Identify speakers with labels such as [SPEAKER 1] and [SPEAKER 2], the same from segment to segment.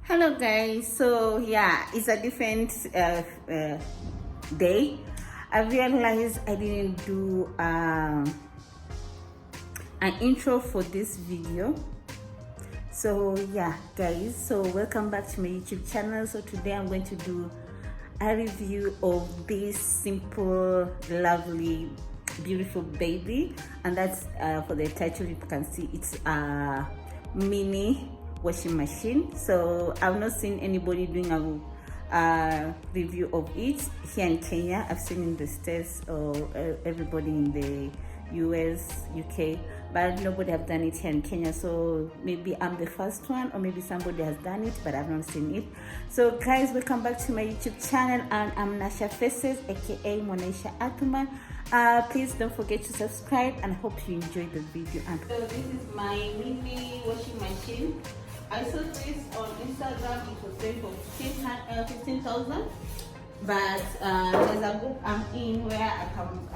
[SPEAKER 1] Hello guys, so yeah, it's a different day. I realized I didn't do an intro for this video. So yeah guys, so welcome back to my YouTube channel. So today I'm going to do a review of this simple, lovely, beautiful baby, and that's for the title. You can see it's a mini washing machine. So I've not seen anybody doing a review of it here in Kenya. I've seen in the States or everybody in the US, UK, but nobody have done it here in Kenya. So maybe I'm the first one, or maybe somebody has done it, but I've not seen it. So guys, welcome back to my YouTube channel, and I'm Nasha Faces, aka Monaisha Atuman. Please don't forget to subscribe, and I hope you enjoyed the video. And so this is my mini washing machine. I saw this on Instagram. It was going for 15,000. But there's a group I'm in where I can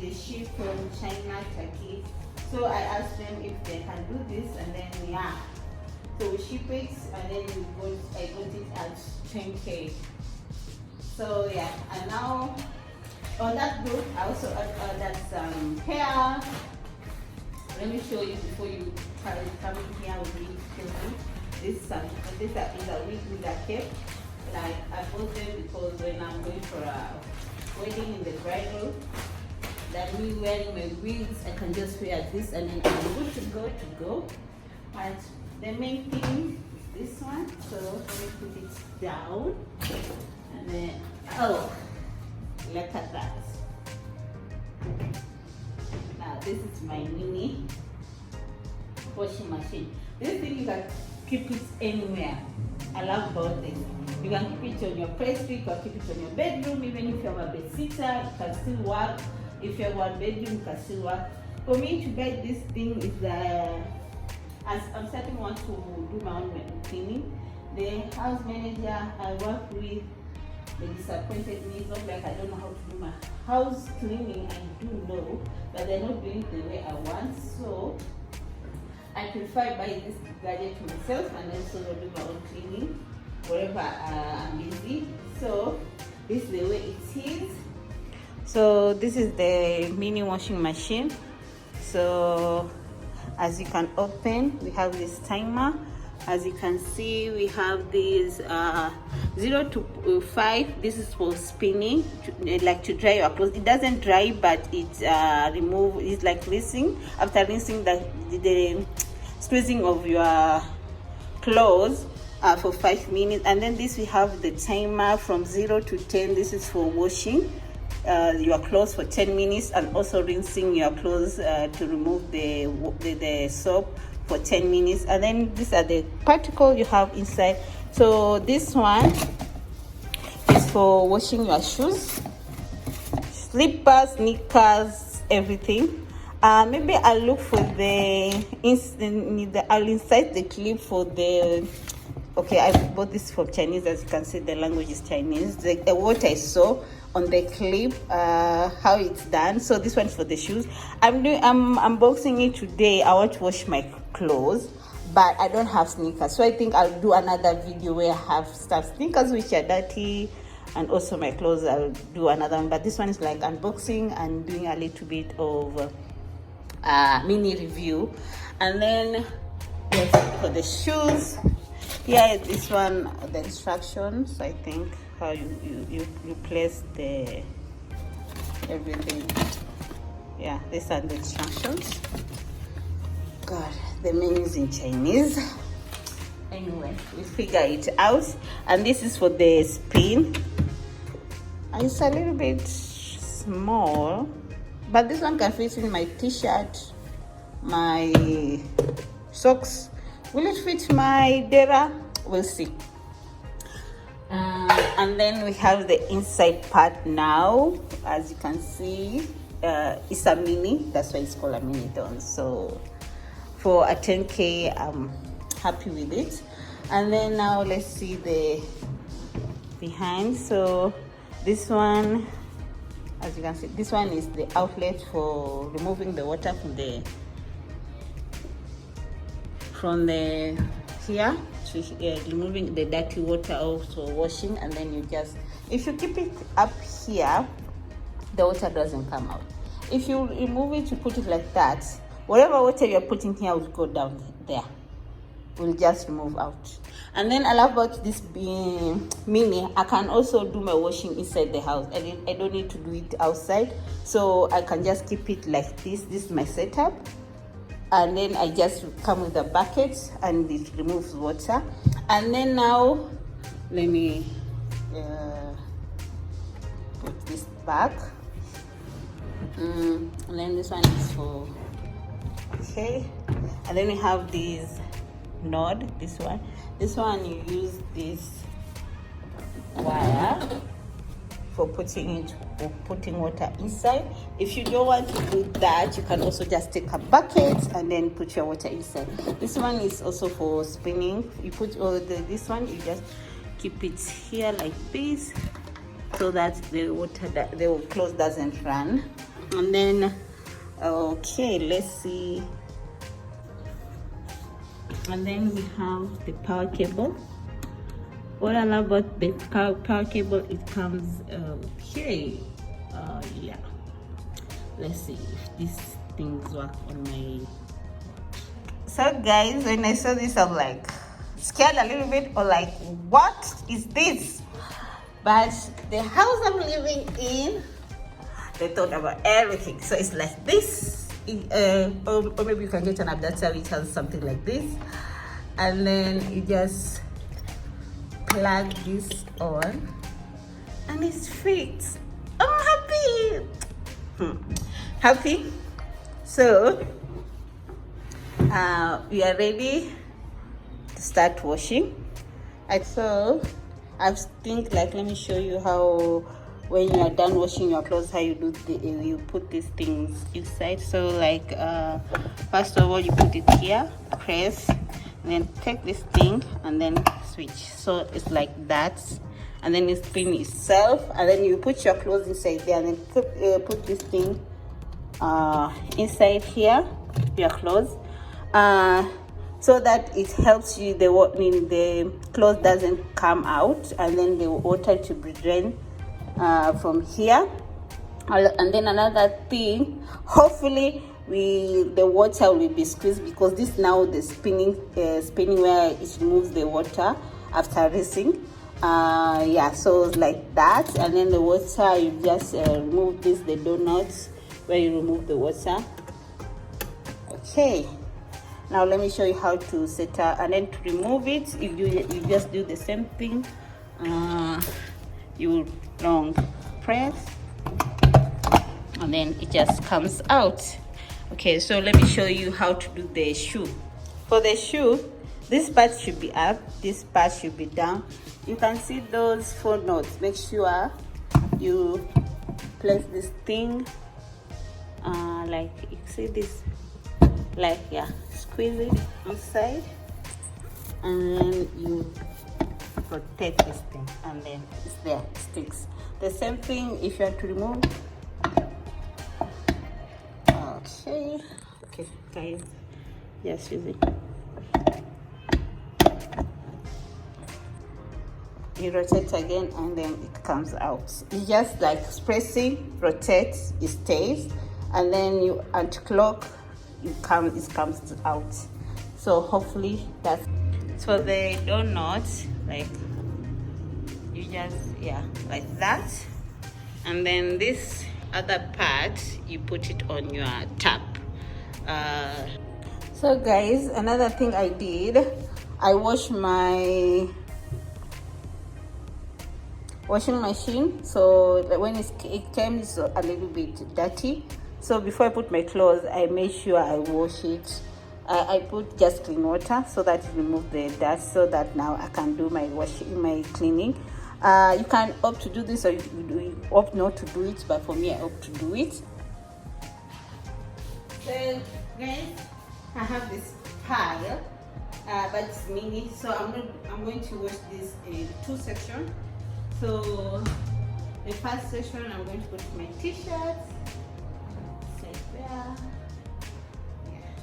[SPEAKER 1] they ship from China, Turkey. So I asked them if they can do this, and then yeah, so we ship it, and then I got it at 10K. So yeah, and now on that group I also added some hair. Let me show you before you come in here with me. This is a wig with a cape. Like I bought them because when I'm going for a wedding in the bridal, that me wearing my wigs, I can just wear this and then I'm good to go. But the main thing, this one, so let me put it down, and then look at that. Now this is my mini washing machine. This thing you can keep it anywhere. I love about this. You can keep it on your pastry, you can keep it on your bedroom. Even if you have a bedsitter, it can still work. If you have one bedroom, it can still work. For me to buy this thing is as I'm starting want to do my own cleaning. The house manager I work with, they disappointed me. It's not like I don't know how to do my house cleaning. I do know, but they're not doing it the way I want. So I prefer buy this gadget myself and then sort of do my own cleaning wherever I'm busy. So this is the way it is. So this is the mini washing machine. So as you can open, we have this timer. As you can see, we have these 0 to 5. This is for spinning, like to dry your clothes. It doesn't dry, but it it's like rinsing. After rinsing, the squeezing of your clothes for 5 minutes. And then this we have the timer from 0 to 10. This is for washing your clothes for 10 minutes, and also rinsing your clothes to remove the soap for 10 minutes. And then these are the particles you have inside. So this one is for washing your shoes, slippers, sneakers, everything. Maybe I'll look for I'll insert the clip for the. Okay, I bought this from Chinese. As you can see, the language is Chinese. What I saw on the clip, how it's done. So this one is for the shoes. I'm unboxing it today. I want to wash my clothes, but I don't have sneakers. So I think I'll do another video where I have sneakers which are dirty, and also my clothes. I'll do another one. But this one is like unboxing and doing a little bit of mini review. And then yes, for the shoes, here is this one, the instructions. I think how you place the everything. Yeah, these are the instructions. God, the menu is in Chinese. Anyway, we figure it out. And this is for the spin. It's a little bit small, but this one can fit in my t-shirt, my socks. Will it fit my dera? We'll see. And then we have the inside part now. As you can see, it's a mini. That's why it's called a mini don. So for a 10K, I'm happy with it. And then now let's see the behind. So this one, as you can see, this one is the outlet for removing the water from the here to removing the dirty water, also washing, and then you just, if you keep it up here, the water doesn't come out. If you remove it, you put it like that, whatever water you're putting here will go down there, will just remove out. And then I love about this being mini, I can also do my washing inside the house. I don't need to do it outside, so I can just keep it like this. This is my setup, and then I just come with a bucket and it removes water. And then now let me put this back, and then this one is for, okay. And then we have this node, this one you use this wire for putting water inside. If you don't want to do that, you can also just take a bucket and then put your water inside. This one is also for spinning. You put this one, you just keep it here like this, so that the clothes doesn't run. And then okay, let's see. And then we have the power cable. What I love about the power cable, it comes okay. Yeah, let's see if these things work on my. So guys, when I saw this, I'm like scared a little bit, or like, what is this? But the house I'm living in, they thought about everything. So it's like this, or maybe you can get an adapter which has something like this, and then you just plug this on and it's fixed. I'm happy. So we are ready to start washing. So I think, like, let me show you how, when you are done washing your clothes, how you do you put these things inside. So like first of all, you put it here, press, and then take this thing and then switch. So it's like that, and then it spin itself, and then you put your clothes inside there, and then put this thing inside here, your clothes, so that it helps you, the clothes doesn't come out, and then the water to be drained from here. And then another thing, hopefully the water will be squeezed, because this now the spinning where it removes the water after rinsing. Yeah, so like that. And then the water, you just remove this, the donuts where you remove the water. Okay, now let me show you how to set up. And then to remove it, you just do the same thing. You long press, and then it just comes out. Okay, so let me show you how to do the shoe. For the shoe, this part should be up, this part should be down. You can see those 4 knots. Make sure you place this thing like, you see this, like, yeah, squeeze it inside, and then you protect this thing, and then it's there, it sticks. The same thing if you have to remove. Okay guys, just use it. You rotate again, and then it comes out. You just like pressing, rotate, it stays, and then you anti-clock, it comes out. So hopefully that's for the donuts. Like, you just, yeah, like that, and then this other part you put it on your tap. So guys, another thing I did, I washed my washing machine. So when it came a little bit dirty, so before I put my clothes, I made sure I wash it. I put just clean water so that it removes the dust, so that now I can do my washing, my cleaning. You can opt to do this, or you opt not to do it, but for me, I opt to do it. So guys, I have this pile, but it's mini, so I'm going to wash this in 2 sections. So the first section, I'm going to put my t-shirts right there. Yeah.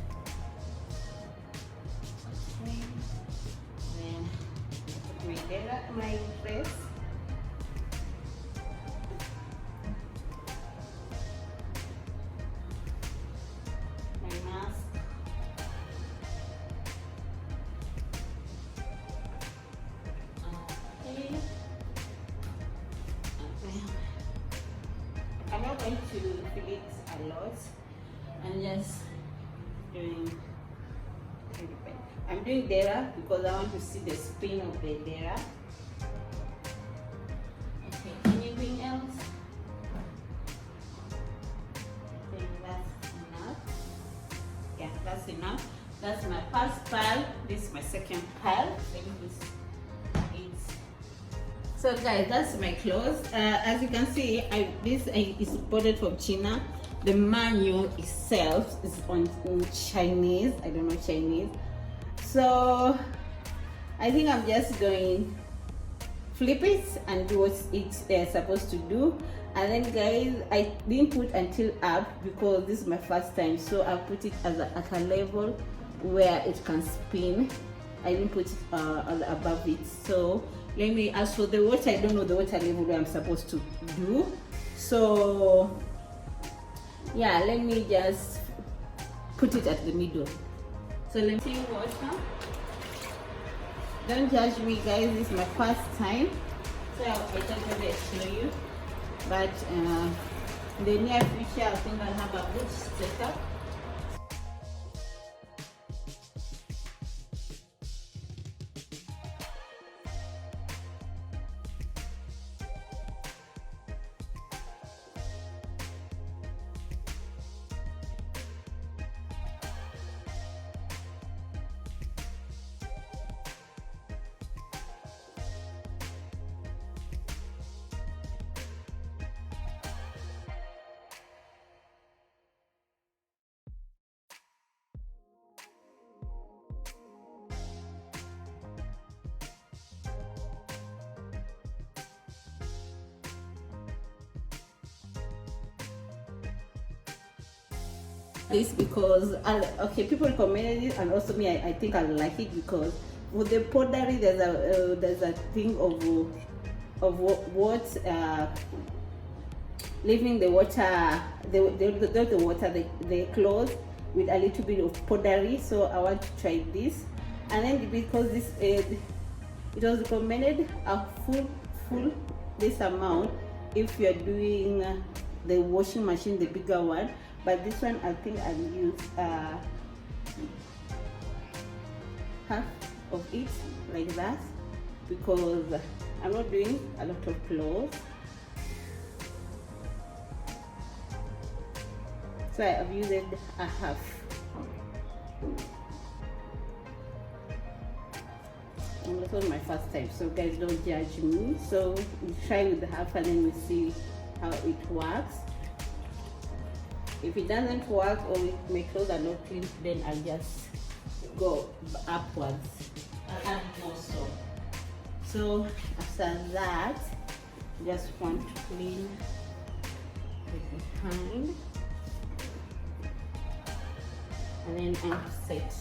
[SPEAKER 1] Okay. Then my dress. My mask. Okay. I'm not going to fill it a lot. I'm just doing. I'm doing dera because I want to see the spin of the dera. Okay, anything else? I think that's enough. Yeah, that's enough. That's my first pile. This is my second pile. So guys, that's my clothes. As you can see, this is imported from China. The manual itself is in Chinese. I don't know Chinese. So I think I'm just going flip it and do what it's supposed to do. And then guys, I didn't put until up because this is my first time, so I put it at a level where it can spin. I didn't put it above it. So let me, as for the water, I don't know the water level where I'm supposed to do. So yeah, let me just put it at the middle. So let me see water. Don't judge me guys, this is my first time, so I thought maybe I'll show you. But in the near future, I think I'll have a good setup. This because okay, people recommended it, and also me, I think I like it because with the pottery there's a thing of what leaving the water the clothes with a little bit of pottery. So I want to try this, and then because this it was recommended a full this amount if you're doing the washing machine, the bigger one. But this one, I think I'll use half of it like that because I'm not doing a lot of clothes. So I've used a half. And this was my first time, so guys, don't judge me. So we try with the half and then we see how it works. If it doesn't work or if my clothes are not clean, then I'll just go upwards. I'll add more soap. So after that, just want to clean the behind, and then I'll set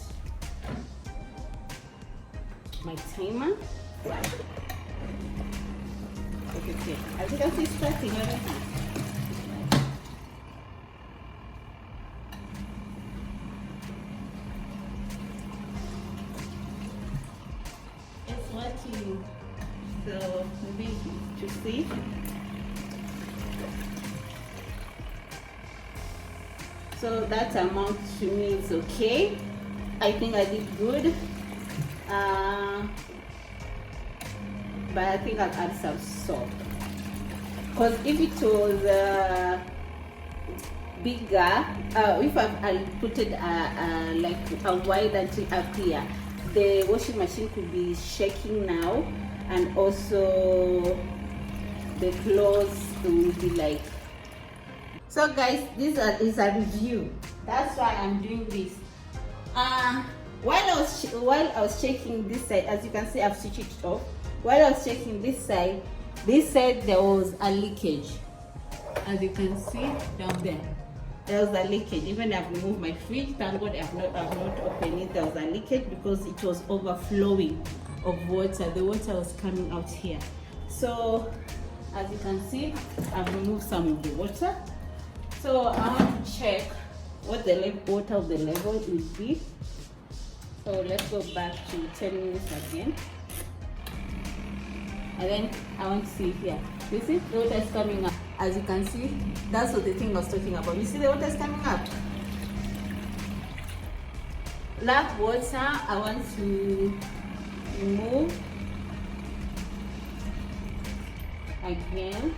[SPEAKER 1] my timer. Okay, as you can see, it's starting already. So maybe to see. So that amount to me is okay. I think I did good. But I think I'll add some salt. Because if it was bigger, if I put it like a wide until up here, the washing machine could be shaking now, and also the clothes will be like. So guys, this is a review. That's why I'm doing this. While I was checking this side, as you can see, I've switched it off. While I was checking this side there was a leakage, as you can see down there. there was a leakage. Even I've removed my fridge, thank God I've not opened it. There was a leakage because it was overflowing of water. The water was coming out here. So as you can see, I've removed some of the water. So I want to check what the water of the level will be. So let's go back to 10 minutes again. And then I want to see here. You see the water is coming up. As you can see, that's what the thing I was talking about. You see the water is coming up. Black water, I want to remove again.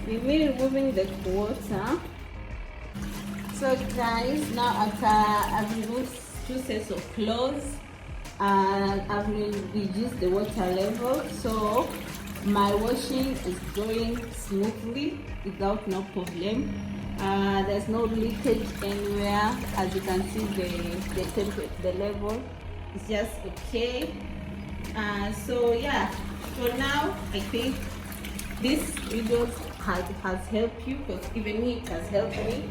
[SPEAKER 1] We will removing the water. So guys, now after I've removed 2 sets of clothes and I've reduced the water level, so my washing is going smoothly without no problem. There's no leakage anywhere. As you can see, the temperature, the level is just okay. So yeah, for now I think this video has helped you, because even me, it has helped me.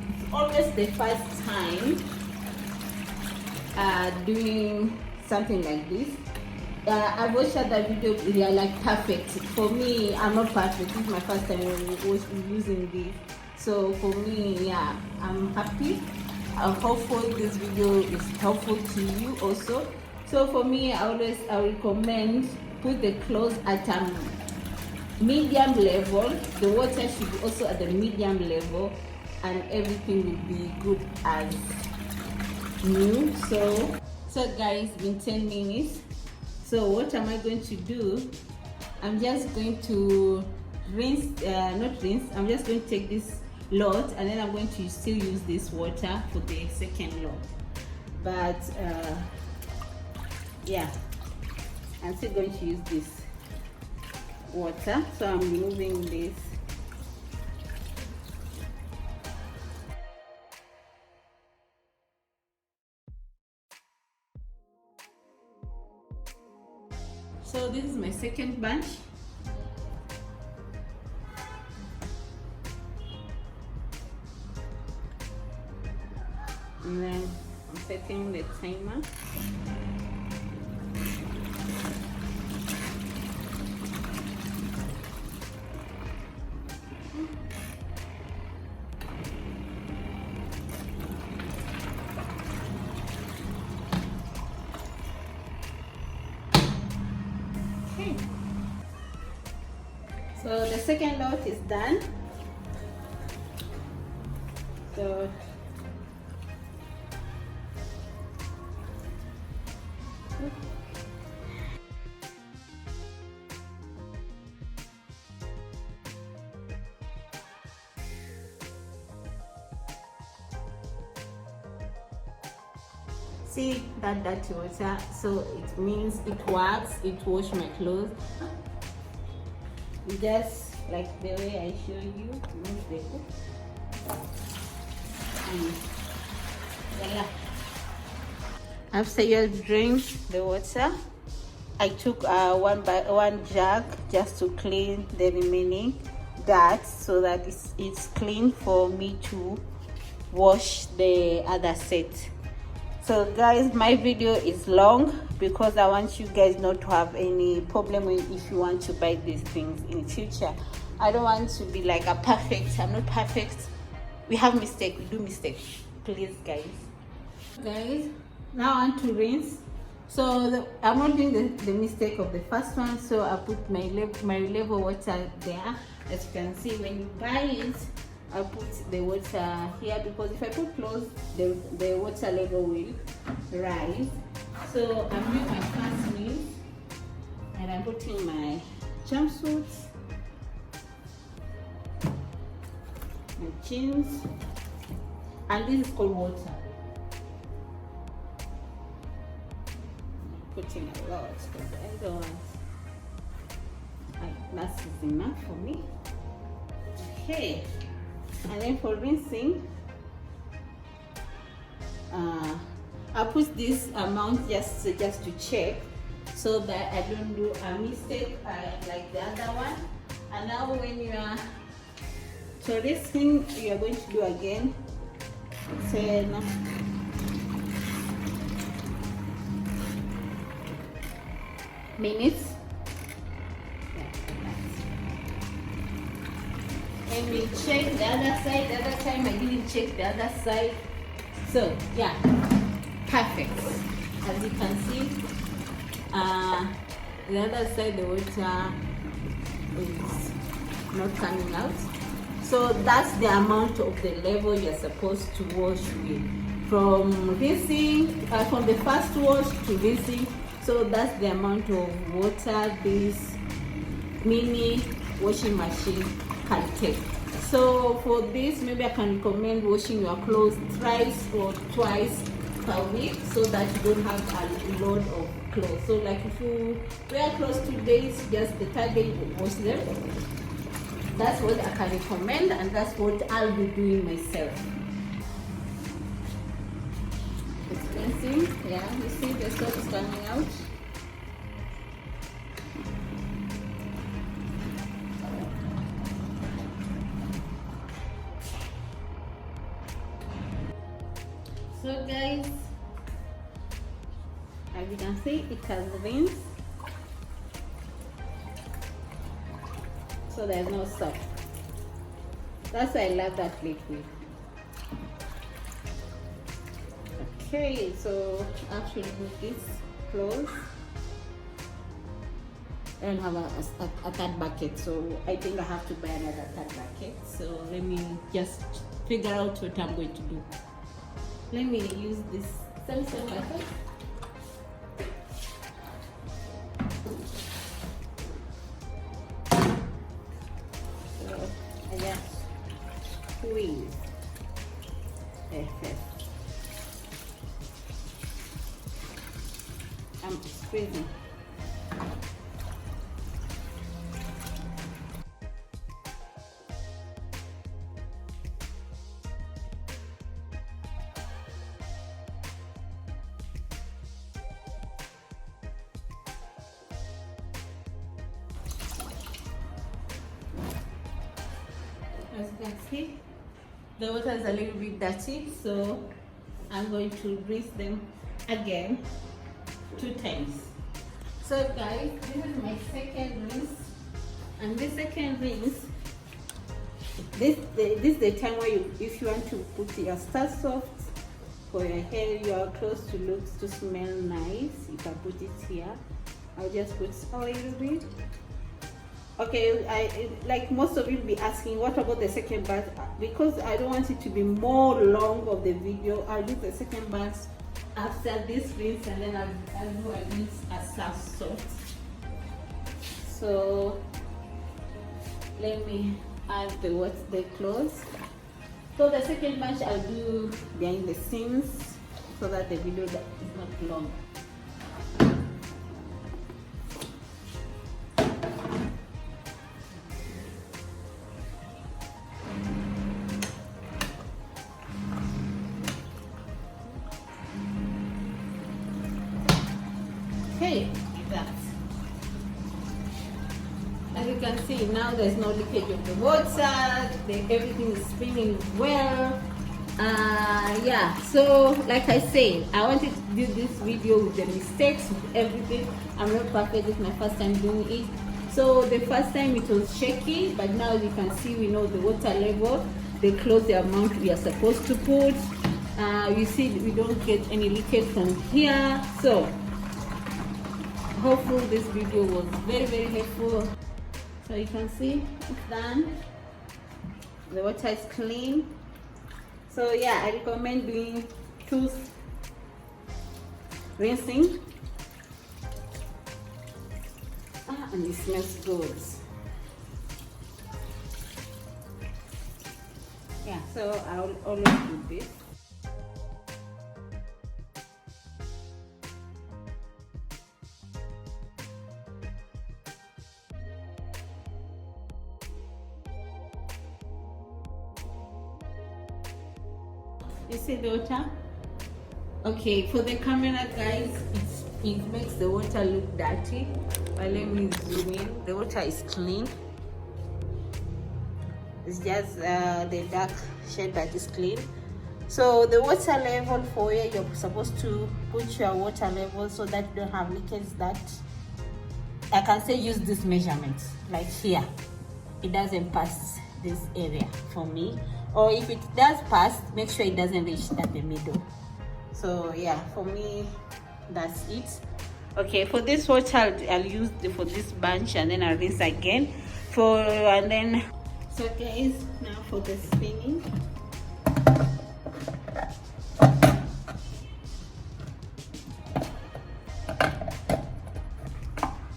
[SPEAKER 1] It's always the first time doing something like this. I've watched other videos, they are like perfect. For me, I'm not perfect. This is my first time using this. So for me, yeah, I'm happy. I'm hopeful this video is helpful to you also. So for me, I recommend put the clothes at medium level. The water should be also at the medium level, and everything will be good as new. So guys, it's been 10 minutes. So what am I going to do? I'm just going to rinse, I'm just going to take this lot, and then I'm going to still use this water for the second lot. But yeah, I'm still going to use this water. So I'm removing this. So this is my second bunch. And then I'm setting the timer. Okay. So the second lot is done. So see that dirty water, so it means it works, it wash my clothes. Just like the way I show you, remove the hook. Voila. After you drain the water, I took one jug just to clean the remaining dirt, so that it's clean for me to wash the other set. So guys, my video is long because I want you guys not to have any problem if you want to buy these things in future. I don't want to be like a perfect. I'm not perfect. We have mistakes, we do mistakes. Please guys. Guys, now I want to rinse. So I'm not doing the mistake of the first one. So I put my level water there. As you can see, when you buy it, I put the water here, because if I put close, the water level will rise. So I'm doing my first rinse, and I'm putting my jumpsuits, my jeans, and this is cold water. I'm putting a lot because the other ones, that is enough for me. Okay. And then for rinsing, I put this amount just to check, so that I don't do a mistake like the other one. And now when you are, so this thing you are going to do again 10 minutes. And we check the other side. The other time I didn't check the other side. So yeah, perfect. As you can see, the other side the water is not coming out. So that's the amount of the level you're supposed to wash with. From rinsing, from the first wash to rinsing. So that's the amount of water this mini washing machine can take. So for this, maybe I can recommend washing your clothes thrice or twice per week, so that you don't have a load of clothes. So like if you wear clothes 2 days, just the third day you wash them. That's what I can recommend, and that's what I'll be doing myself. It's cleansing. Yeah, you see the soap is coming out. So guys, as you can see, it has rinsed, so there's no soap. That's why I love that liquid. Okay, so actually move this close. I don't have a third bucket, so I think I have to buy another third bucket. So let me just figure out what I'm going to do. Let me use this same bucket. So I just squeeze. Perfect. I'm squeezing. As you can see, the water is a little bit dirty, so I'm going to rinse them again 2 times. So guys, this is my second rinse, and this second rinse, this is the time where if you want to put your Star Soft for your hair, your clothes to smell nice, you can put it here. I'll just put a little bit. Okay, like most of you will be asking, what about the second bath? Because I don't want it to be more long of the video, I'll do the second bath after this rinse, and then I'll do a rinse as soft. So let me add the clothes. So the second batch I'll do behind the scenes, so that the video is not long. Okay, that. As you can see, now there's no leakage of the water, everything is spinning well. Yeah, so like I said, I wanted to do this video with the mistakes, with everything. I'm not perfect, it's my first time doing it. So the first time it was shaky, but now as you can see, we know the water level, the clothes, the amount we are supposed to put. You see we don't get any leakage from here. So hopefully this video was very helpful. So you can see it's done. The water is clean. So yeah, I recommend doing 2 rinsing. And it smells good. Yeah, so I'll always do this. You see the water? Okay, for the camera, guys, it makes the water look dirty, but let me zoom in. The water is clean. It's just the dark shade that is clean. So the water level for where you're supposed to put your water level so that you don't have leakage, that I can say use this measurement, like here. It doesn't pass this area for me, or if it does pass, make sure it doesn't reach at the middle. So yeah, for me, that's it. Okay, for this water, I'll use for this bunch, and then I'll rinse again. So guys, now for the spinning.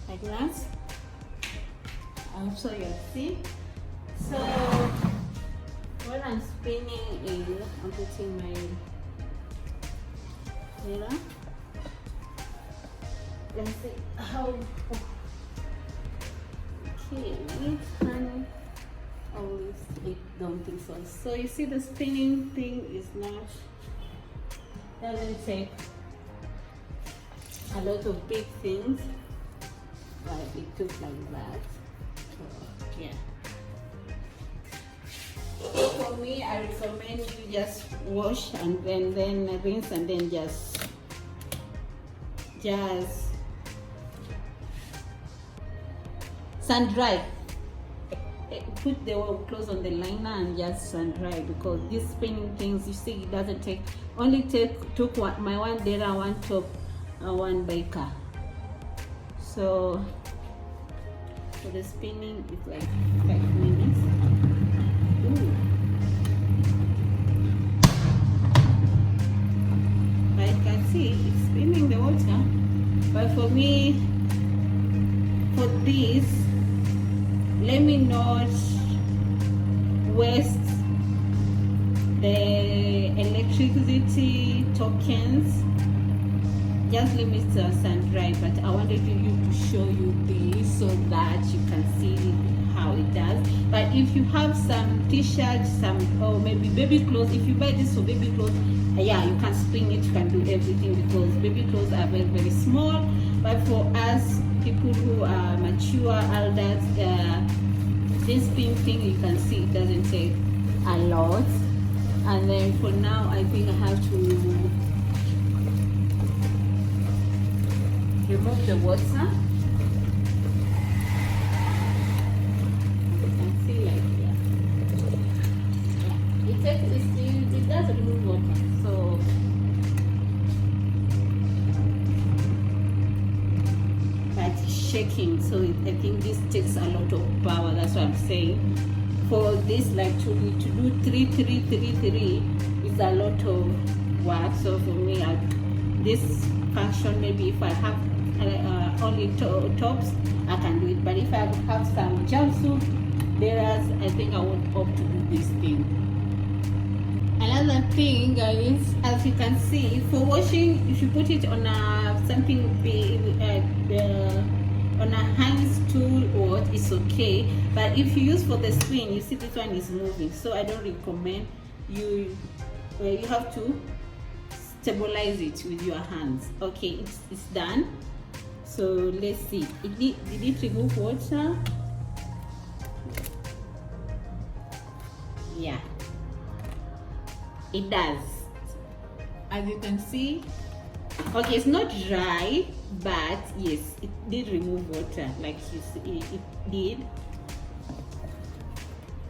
[SPEAKER 1] Like that. So you'll see. So what I'm spinning is, I'm putting my mirror. Let's see how. Okay, honey. Oh, I don't think so. So you see, the spinning thing is not, doesn't take a lot of big things, but it took like that. So yeah. For me, I recommend you just wash and then rinse, and then just sun dry. Put the clothes on the liner and just sun dry, because these spinning things, you see, it doesn't take, only took my one data, one top, and one baker. So for the spinning, it's like 5 minutes. Ooh. But you can see it's spinning the water. But for me, for this, let me not waste the electricity tokens. Just leave it sun dry, but I wanted to show you this so that you can see how it does. But if you have some t-shirts, or maybe baby clothes, if you buy this for baby clothes, yeah, you can spin it, you can do everything, because baby clothes are very, very small. But for us, people who are mature, adults, this spin thing, you can see it doesn't take a lot. And then for now, I think I have to remove the water. You can see like that. It does remove water. So but it's shaking. So I think this takes a lot of power. That's what I'm saying. For this, like to do 3 is a lot of work. So for me, this function, maybe if I have only tops, I can do it. But if I have some jumpsuit, I think I would opt to do this thing. Another thing, guys, as you can see, for washing, if you put it on something big, on a hand tool, or it's okay. But if you use for the spin, you see this one is moving, so I don't recommend you. You have to stabilize it with your hands. Okay, it's done. So let's see. Did it remove water? Yeah, it does. As you can see, okay, it's not dry, but yes, it did remove water, like you see, it did.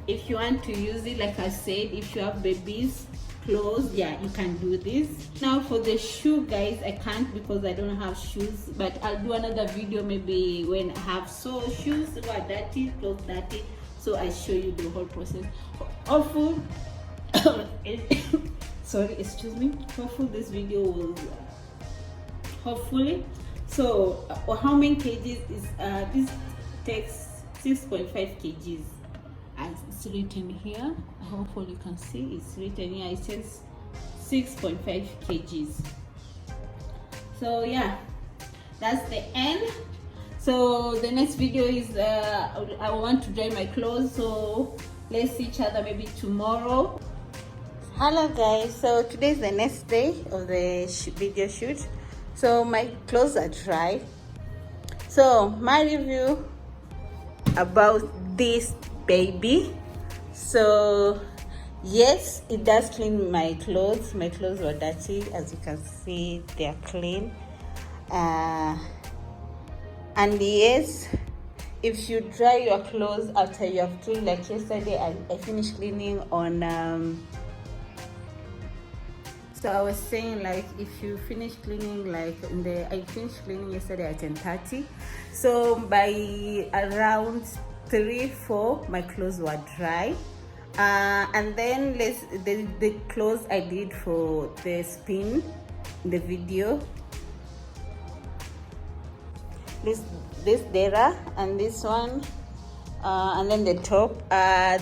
[SPEAKER 1] If you want to use it, like I said, if you have babies clothes, yeah, you can do this. Now for the shoe, guys, I can't because I don't have shoes, but I'll do another video maybe when I have shoes who are dirty, clothes dirty, so I show you the whole process. Hopefully sorry, excuse me, hopefully this video will so how many kgs is this takes 6.5 kgs as it's written here. Hopefully you can see it's written here, it says 6.5 kgs. So yeah, that's the end. So the next video is I want to dry my clothes, so let's see each other maybe tomorrow. Hello guys, so today is the next day of the video shoot. So my clothes are dry. So my review about this baby. So yes, it does clean my clothes. My clothes were dirty, as you can see they are clean. And yes, if you dry your clothes after you have cleaned, like yesterday I finished cleaning on so I was saying, like, if you finish cleaning, like I finished cleaning yesterday at 10:30. So by around 3-4 my clothes were dry. And then the clothes I did for the spin, the video, this dera and this one, and then the top,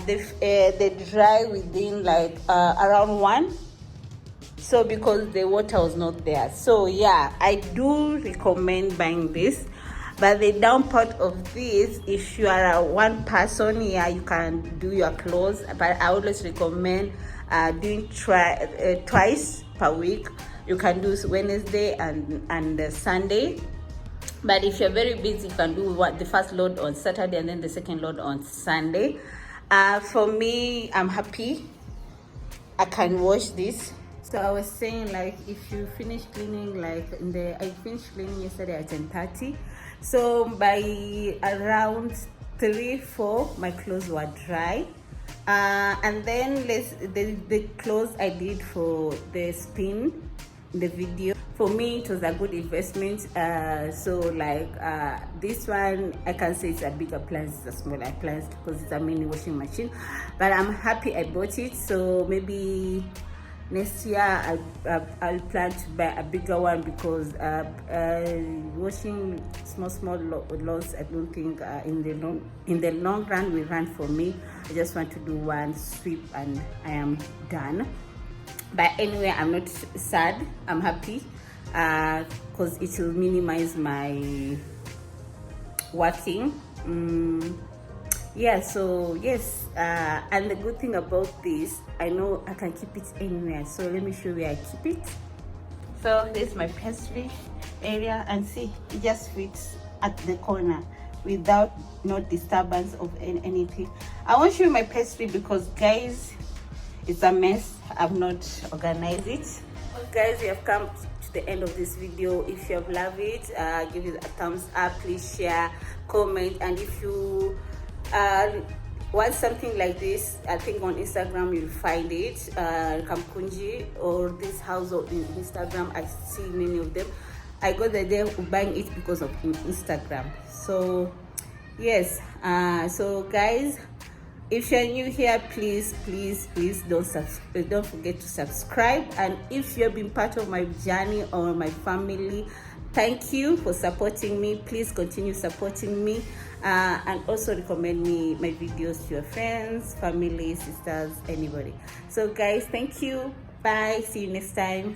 [SPEAKER 1] they dry within like around 1. So because the water was not there. So yeah, I do recommend buying this. But the down part of this, if you are one person, yeah, you can do your clothes. But I always recommend doing twice per week. You can do Wednesday and Sunday. But if you're very busy, you can do the first load on Saturday and then the second load on Sunday. For me, I'm happy I can wash this. So I was saying, like, if you finish cleaning, like I finished cleaning yesterday at 10:30. So by around 3-4 my clothes were dry. And then the clothes I did for the spin, the video, for me it was a good investment. So like this one, I can say it's a big appliance, it's a small appliance because it's a mini washing machine, but I'm happy I bought it. So maybe next year I'll plan to buy a bigger one, because washing small loads, I don't think in the long run will run for me. I just want to do one sweep and I am done. But anyway, I'm not sad, I'm happy because it will minimize my working. Yeah, so yes, and the good thing about this, I know I can keep it anywhere. So let me show you where I keep it. So this is my pastry area, and see, it just fits at the corner without no disturbance of anything. I want to show you my pastry because guys, it's a mess. I've not organized it. Well, guys, we have come to the end of this video. If you have loved it, give it a thumbs up, please share, comment, and if you want something like this, I think on Instagram you'll find it, Kamkunji or this household in Instagram. I see many of them. I got the idea of buying it because of Instagram. So yes, so guys, if you're new here, please don't forget to subscribe. And if you've been part of my journey or my family, thank you for supporting me. Please continue supporting me, and also recommend my videos to your friends, family, sisters, anybody. So guys, thank you, bye, see you next time.